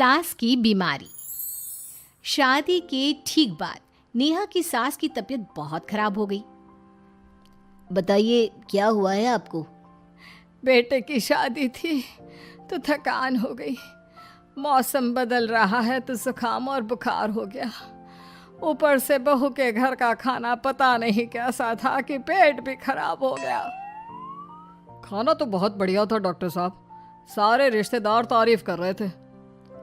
सास की बीमारी। शादी के ठीक बाद नेहा की सास की तबीयत बहुत खराब हो गई। बताइए क्या हुआ है आपको? बेटे की शादी थी तो थकान हो गई। मौसम बदल रहा है तो जुकाम और बुखार हो गया। ऊपर से बहू के घर का खाना पता नहीं कैसा था कि पेट भी खराब हो गया। खाना तो बहुत बढ़िया था डॉक्टर साहब, सारे रिश्तेदार तारीफ कर रहे थे।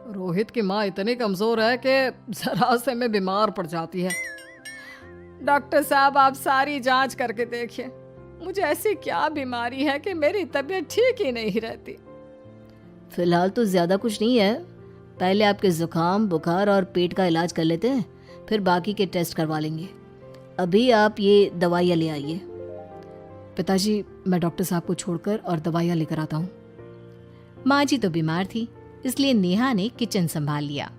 रोहित की माँ इतनी कमज़ोर है कि जरा से में बीमार पड़ जाती है। डॉक्टर साहब आप सारी जांच करके देखिए, मुझे ऐसी क्या बीमारी है कि मेरी तबीयत ठीक ही नहीं रहती। फिलहाल तो ज़्यादा कुछ नहीं है, पहले आपके जुकाम बुखार और पेट का इलाज कर लेते हैं, फिर बाकी के टेस्ट करवा लेंगे। अभी आप ये दवाइयाँ ले आइए। पिताजी मैं डॉक्टर साहब को छोड़कर और दवाइयाँ लेकर आता हूँ। माँ जी तो बीमार थी, इसलिए नेहा ने किचन संभाल लिया।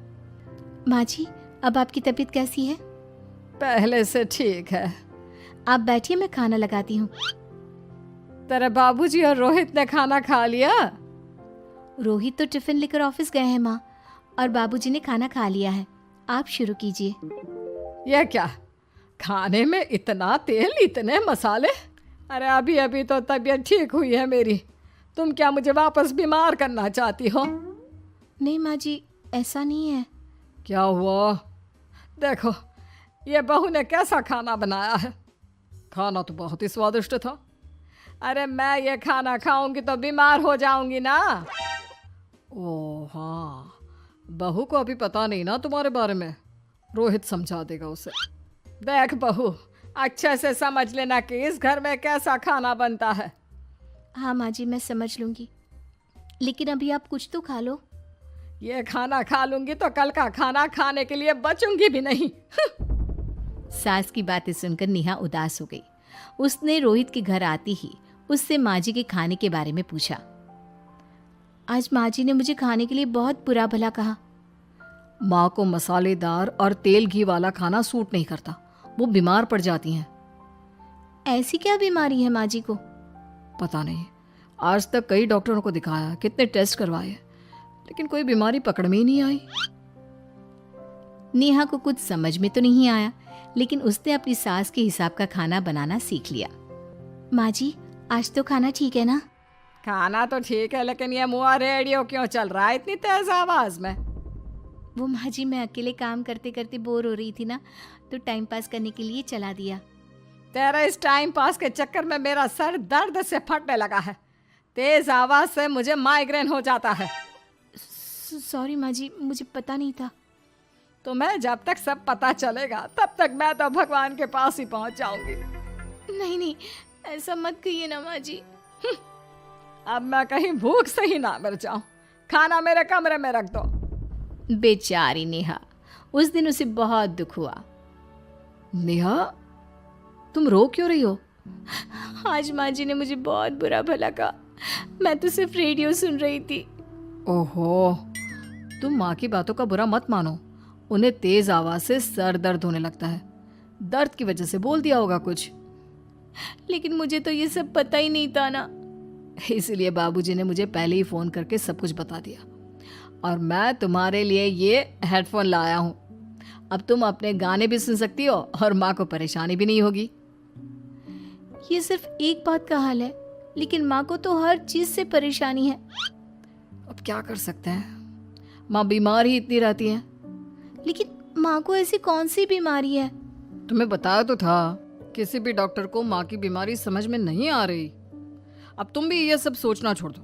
माँ जी अब आपकी तबीयत कैसी है? पहले से ठीक है। आप बैठिए, मैं खाना लगाती हूँ। तेरे बाबूजी और रोहित ने खाना खा लिया? रोहित तो टिफिन लेकर ऑफिस गए हैं माँ, और बाबूजी ने खाना खा लिया है। आप शुरू कीजिए। यह क्या, खाने में इतना तेल इतने मसाले? अरे अभी अभी तो तबीयत ठीक हुई है मेरी, तुम क्या मुझे वापस बीमार करना चाहती हो? नहीं माँ जी, ऐसा नहीं है। क्या हुआ? देखो ये बहू ने कैसा खाना बनाया है। खाना तो बहुत ही स्वादिष्ट था। अरे मैं ये खाना खाऊंगी तो बीमार हो जाऊंगी ना। ओह हाँ, बहू को अभी पता नहीं ना तुम्हारे बारे में, रोहित समझा देगा उसे। देख बहू, अच्छे से समझ लेना कि इस घर में कैसा खाना बनता है। हाँ माँ जी, मैं समझ लूँगी, लेकिन अभी आप कुछ तो खा लो। ये खाना खा लूंगी तो कल का खाना खाने के लिए बचूंगी भी नहीं। सास की बातें सुनकर नेहा उदास हो गई। उसने रोहित के घर आती ही उससे माँ जी के खाने के बारे में पूछा। आज माँ जी ने मुझे खाने के लिए बहुत बुरा भला कहा। माँ को मसालेदार और तेल घी वाला खाना सूट नहीं करता, वो बीमार पड़ जाती हैं। ऐसी क्या बीमारी है माँ जी को? पता नहीं, आज तक कई डॉक्टरों को दिखाया, कितने टेस्ट करवाए, लेकिन कोई बीमारी पकड़ में ही नहीं आई। नेहा को कुछ समझ में तो नहीं आया, लेकिन उसने अपनी सास के हिसाब का खाना बनाना सीख लिया। माँ जी आज तो खाना ठीक है ना? खाना तो ठीक है, लेकिन ये मुआ रेडियो क्यों चल रहा है इतनी तेज आवाज में? वो माँ जी मैं अकेले काम करते करते बोर हो रही थी ना, तो टाइम पास करने के लिए चला दिया। तेरा इस टाइम पास के चक्कर में मेरा सर दर्द से फटने लगा है। तेज आवाज से मुझे माइग्रेन हो जाता है। सॉरी माँ जी, मुझे पता नहीं था। तुम्हें जब तक सब पता चलेगा तब तक मैं तो भगवान के पास ही पहुंच जाऊंगी। नहीं नहीं, ऐसा मत कहिए ना माँ जी। अब मैं कहीं भूख से ही ना मर जाऊं। खाना मेरे कमरे में रख दो। बेचारी नेहा, उस दिन उसे बहुत दुख हुआ। नेहा तुम रो क्यों रही हो? आज माँ जी ने मुझे बहुत बुरा भला कहा, मैं तो सिर्फ रेडियो सुन रही थी। ओहो, तुम माँ की बातों का बुरा मत मानो, उन्हें तेज आवाज से सर दर्द होने लगता है, दर्द की वजह से बोल दिया होगा कुछ। लेकिन मुझे तो ये सब पता ही नहीं था ना, इसलिए बाबूजी ने मुझे पहले ही फोन करके सब कुछ बता दिया, और मैं तुम्हारे लिए ये हेडफोन लाया हूँ। अब तुम अपने गाने भी सुन सकती हो और माँ को परेशानी भी नहीं होगी। ये सिर्फ एक बात का हाल है, लेकिन माँ को तो हर चीज से परेशानी है। अब क्या कर सकते हैं, माँ बीमार ही इतनी रहती है। लेकिन माँ को ऐसी कौन सी बीमारी है? तुम्हें बताया तो था, किसी भी डॉक्टर को माँ की बीमारी समझ में नहीं आ रही। अब तुम भी ये सब सोचना छोड़ दो,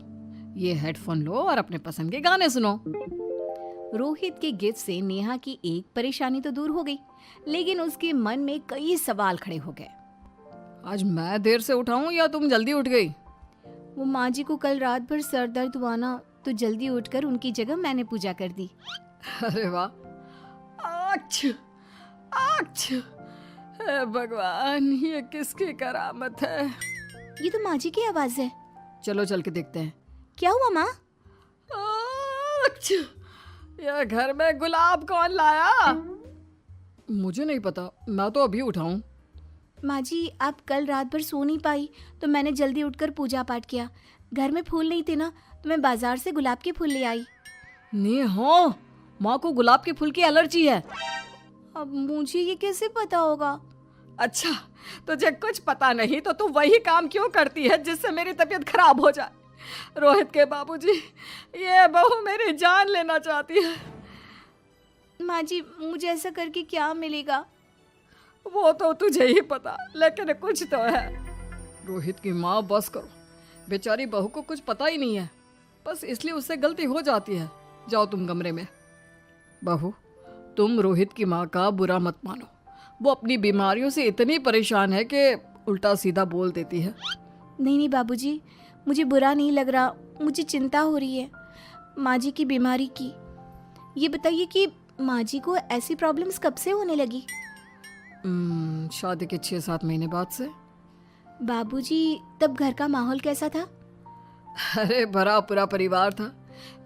ये हेडफोन लो और अपने पसंद के गाने सुनो। रोहित के गिफ्ट से नेहा की एक परेशानी तो दूर हो गई, लेकिन उसके मन में कई सवाल खड़े हो गए। आज मैं देर से उठा हूँ या तुम जल्दी उठ गई? वो माँ जी को कल रात भर सर दर्द हुआ ना, तो जल्दी उठकर उनकी जगह मैंने पूजा कर दी। अरे वाह, आच्छू, आच्छू, हे भगवान, ये किसकी करामत है? ये तो माँ जी की आवाज है। चलो चल के देखते हैं। क्या हुआ माँ? आच्छू, यह घर में गुलाब कौन लाया? मुझे नहीं पता, मैं तो अभी उठा हूँ। माँ जी आप कल रात भर सो नहीं पाई, तो मैंने जल्दी उठकर पूजा पाठ किया। घर में फूल नहीं थे ना, तो मैं बाजार से गुलाब के फूल ले आई। नेहा, माँ को गुलाब के फूल की एलर्जी है। अब मुझे ये कैसे पता होगा? अच्छा, तुझे कुछ पता नहीं तो तू वही काम क्यों करती है जिससे मेरी तबीयत खराब हो जाए? रोहित के बाबूजी, ये बहू मेरी जान लेना चाहती है। माँ जी, मुझे ऐसा करके क्या मिलेगा? वो तो तुझे ही पता, लेकिन कुछ तो है। रोहित की माँ, बस करो। बेचारी बहू को कुछ पता ही नहीं है, बस इसलिए उससे गलती हो जाती है। जाओ तुम कमरे में। बहू, तुम रोहित की माँ का बुरा मत मानो। वो अपनी बीमारियों से इतनी परेशान है कि उल्टा सीधा बोल देती है। नहीं नहीं बाबूजी, मुझे बुरा नहीं लग रहा, मुझे चिंता हो रही है माँ जी की बीमारी की। ये बताइए कि माँ जी को ऐसी प्रॉब्लम्स कब से होने लगी? शादी के 6-7 महीने बाद से। बाबूजी, तब घर का माहौल कैसा था? अरे भरा पूरा परिवार था।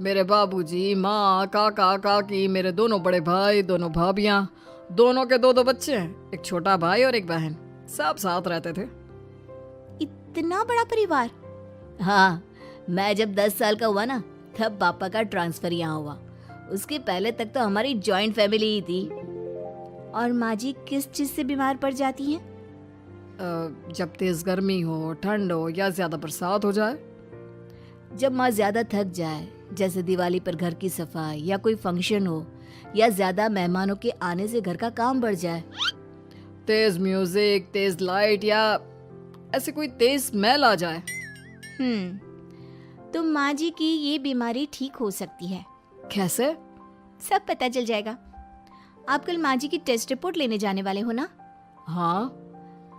मेरे बाबूजी, माँ, काका, काकी, मेरे दोनों बड़े भाई, दोनों भाभियाँ, दोनों के 2-2 बच्चे हैं, एक छोटा भाई और एक बहन। सब साथ रहते थे। इतना बड़ा परिवार? हाँ, मैं जब 10 साल का हुआ ना, तब पापा का ट्रांसफर यहाँ हुआ। उसके पहले तक तो हमारी जॉइंट फैमिली ही थी। और माँ जी किस चीज से बीमार पड़ जाती हैं? जब तेज गर्मी हो, ठंड हो या ज्यादा बरसात हो जाए। जब माँ ज्यादा थक जाए, जैसे दिवाली पर घर की सफाई या कोई फंक्शन हो, या ज्यादा मेहमानों के आने से घर का काम बढ़ जाए। तेज म्यूजिक, तेज लाइट या ऐसे कोई तेज स्मेल आ जाए। तो माँ जी की ये बीमारी ठीक हो सकती है। कैसे? सब पता चल जाएगा। आप कल माँ जी की टेस्ट रिपोर्ट लेने जाने वाले हो ना? हाँ।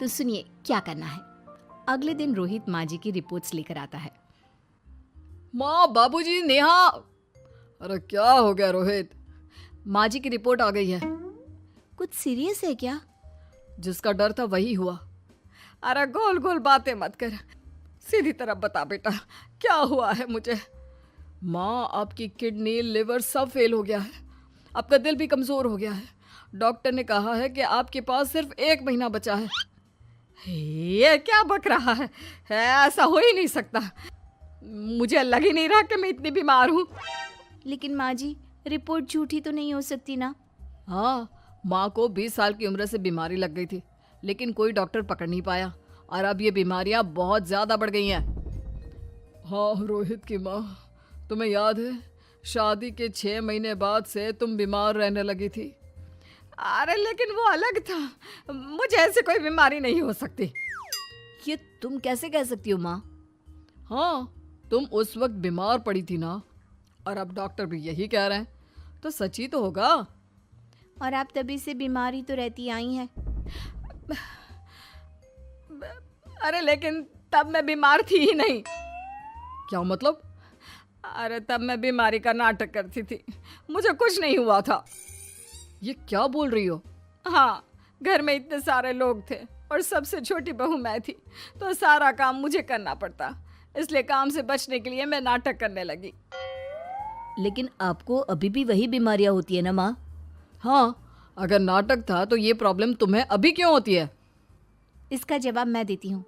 तो सुनिए क्या करना है। अगले दिन रोहित माँ जी की रिपोर्ट्स लेकर आता है। माँ, बाबूजी, नेहा। अरे क्या हो गया रोहित? माँ जी की रिपोर्ट आ गई है। कुछ सीरियस है क्या? जिसका डर था वही हुआ। अरे गोल गोल बातें मत कर, सीधी तरफ बता बेटा, क्या हुआ है मुझे? माँ, आपकी किडनी, लिवर सब फेल हो गया है। आपका दिल भी कमजोर हो गया है। डॉक्टर ने कहा है कि आपके पास सिर्फ 1 महीना बचा है। ये क्या बक रहा है? ऐसा हो ही नहीं सकता। मुझे लग ही नहीं रहा कि मैं इतनी बीमार हूँ। लेकिन माँ जी, रिपोर्ट झूठी तो नहीं हो सकती ना? हाँ, माँ को 20 साल की उम्र से बीमारी लग गई थी, लेकिन कोई डॉक्टर पकड़ नहीं पाया और अब ये बीमारियां बहुत ज्यादा बढ़ गई हैं। हाँ रोहित की माँ, तुम्हें याद है शादी के 6 महीने बाद से तुम बीमार रहने लगी थी। अरे लेकिन वो अलग था, मुझे ऐसी कोई बीमारी नहीं हो सकती। ये तुम कैसे कह सकती हो माँ? हाँ, तुम उस वक्त बीमार पड़ी थी ना, और अब डॉक्टर भी यही कह रहे हैं, तो सच ही तो होगा। और आप तभी से बीमारी तो रहती आई हैं। अरे लेकिन तब मैं बीमार थी ही नहीं। क्या मतलब? अरे तब मैं बीमारी का नाटक करती थी, मुझे कुछ नहीं हुआ था। ये क्या बोल रही हो? हाँ, घर में इतने सारे लोग थे और सबसे छोटी बहू मैं थी, तो सारा काम मुझे करना पड़ता, इसलिए काम से बचने के लिए मैं नाटक करने लगी। लेकिन आपको अभी भी वही बीमारियां होती है ना माँ? हाँ, अगर नाटक था तो ये प्रॉब्लम तुम्हें अभी क्यों होती है? इसका जवाब मैं देती हूँ।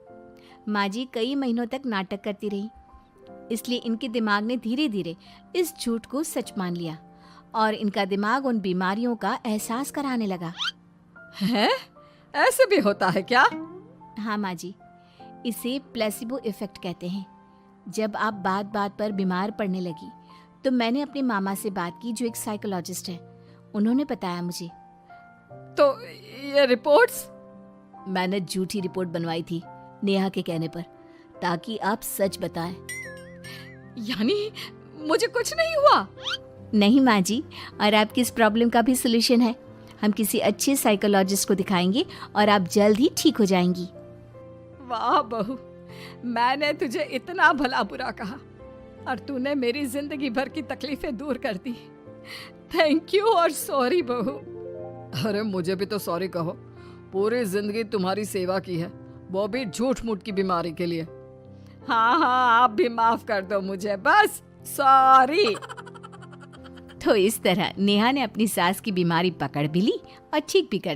माँ जी कई महीनों तक नाटक करती रही, इसलिए इनके दिमाग ने धीरे धीरे इस झूठ को सच मान लिया और इनका दिमाग उन बीमारियों का एहसास कराने लगा। हैं? ऐसे भी होता है क्या? हाँ माँ जी, इसे प्लेसिबो इफेक्ट कहते हैं। जब आप बात बात पर बीमार पड़ने लगी तो मैंने अपने मामा से बात की, जो एक साइकोलॉजिस्ट है। उन्होंने बताया मुझे। तो ये रिपोर्ट्स? मैंने झूठी रिपोर्ट बनवाई थी नेहा के कहने पर, ताकि आप सच बताएं। यानी मुझे कुछ नहीं हुआ? नहीं माँ जी, और आपकी इस प्रॉब्लम का भी सोल्यूशन है। हम किसी अच्छे साइकोलॉजिस्ट को दिखाएंगे और आप जल्द ही ठीक हो जाएंगी। वाह बहू, मैंने तुझे इतना भला बुरा कहा और तूने मेरी जिंदगी भर की तकलीफें दूर कर दी। थैंक यू और सॉरी बहू। अरे मुझे भी तो सॉरी कहो, पूरी जिंदगी तुम्हारी सेवा की है, वो भी झूठ मूठ की बीमारी के लिए। हाँ हाँ, आप भी माफ कर दो मुझे, बस सॉरी। तो इस तरह नेहा ने अपनी सास की बीमारी पकड़ भी ली और ठीक भी कर